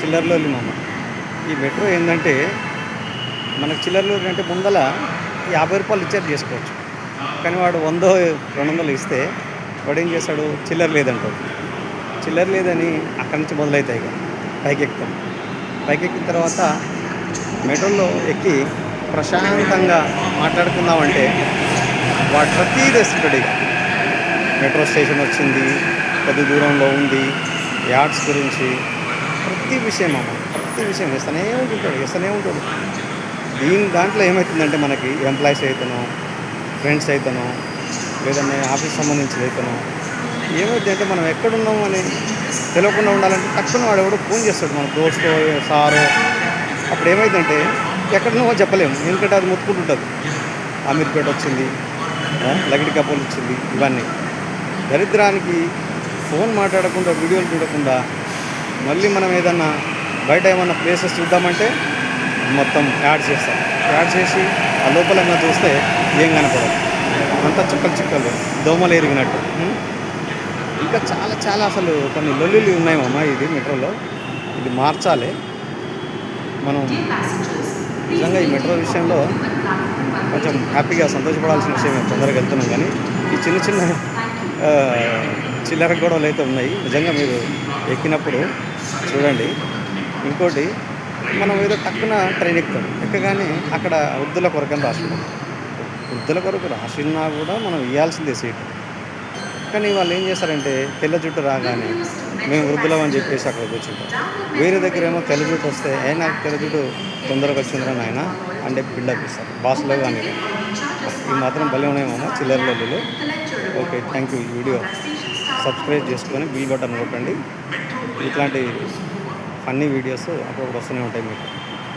చిల్లరలోళ్ళు మామ. ఈ మెట్రో ఏందంటే మనకు చిల్లరలోళ్ళు అంటే ముందల రూ. 50 ఇచ్చేది చేసుకోవచ్చు. కానీ వాడు 100, 200 ఇస్తే వాడేం చేస్తాడు, చిల్లర లేదంటాడు. చిల్లర లేదని అక్కడి నుంచి మొదలవుతాయి ఇక. పైకెక్కుతాం. పైకెక్కిన తర్వాత మెట్రోలో ఎక్కి ప్రశాంతంగా మాట్లాడుకుందామంటే వాడు ప్రతీది తెస్తుంటాడు ఇక. మెట్రో స్టేషన్ వచ్చింది, కొద్ది దూరంలో ఉంది, యాడ్స్ గురించి ప్రతి విషయం అమ్మ, ప్రతి విషయం వేస్తూనే ఉంటాడు. దాంట్లో ఏమవుతుందంటే మనకి ఎంప్లాయీస్ అయితేనో, ఫ్రెండ్స్ అయితేనో, లేదంటే ఆఫీస్ సంబంధించి అయితేనో ఏమైందంటే మనం ఎక్కడున్నాము అని తెలియకుండా ఉండాలంటే తక్కువ వాడు ఎవడో ఫోన్ చేస్తాడు, మన దోస్తో సారో. అప్పుడు ఏమైందంటే ఎక్కడున్నామో చెప్పలేము, ఎందుకంటే అది ముట్టుకుంటుంటుంది. అమీర్పేట వచ్చింది, లగడి కపూల్ వచ్చింది, ఇవన్నీ దరిద్రానికి ఫోన్ మాట్లాడకుండా, వీడియోలు చూడకుండా మళ్ళీ మనం ఏదన్నా బయట ఏమన్నా ప్లేసెస్ చూద్దామంటే మొత్తం యాడ్ చేస్తాం. యాడ్ చేసి ఆ లోపల ఏమన్నా చూస్తే ఏం కనపడదు, అంతా చుక్కలు దోమలు ఎరిగినట్టు. ఇంకా చాలా చాలా అసలు కొన్ని లొల్లులు ఉన్నాయమ్మా ఇది మెట్రోలో. ఇది మార్చాలి మనం. నిజంగా ఈ మెట్రో విషయంలో కొంచెం హ్యాపీగా సంతోషపడాల్సిన విషయం, తొందరగా వెళ్తున్నాం. కానీ ఈ చిన్న చిన్న చిల్లర గొడవలు అయితే ఉన్నాయి. నిజంగా మీరు ఎక్కినప్పుడు చూడండి. ఇంకోటి, మనం ఏదో టక్కున ట్రైన్ ఎక్కుతాం, ఎక్కగానే అక్కడ వృద్ధుల కొరకని రాసుకుంటాం. వృద్ధుల కొరకు రాసినా కూడా మనం ఇవ్వాల్సిందే సీటు. కానీ వాళ్ళు ఏం చేస్తారంటే తెల్ల జుట్టు రాగానే మేము వృద్ధులం అని చెప్పేసి అక్కడ కూర్చుంటాం. వేరే దగ్గర ఏమో తెల్ల జుట్టు వస్తే నాకు తెల్ల జుట్టు తొందరగా వచ్చిందిరా నాయన అంటే బిల్డప్ ఇస్తారు బాస్లో. కానీ ఈ మాత్రం భలే ఉన్నాయేమో చిల్లరలో. Okay, thank you. ఈ వీడియో సబ్స్క్రైబ్ చేసుకొని బిల్ బటన్ కొట్టండి. ఇట్లాంటి ఫన్నీ వీడియోస్ అప్పుడప్పుడు వస్తూనే ఉంటాయి మీకు.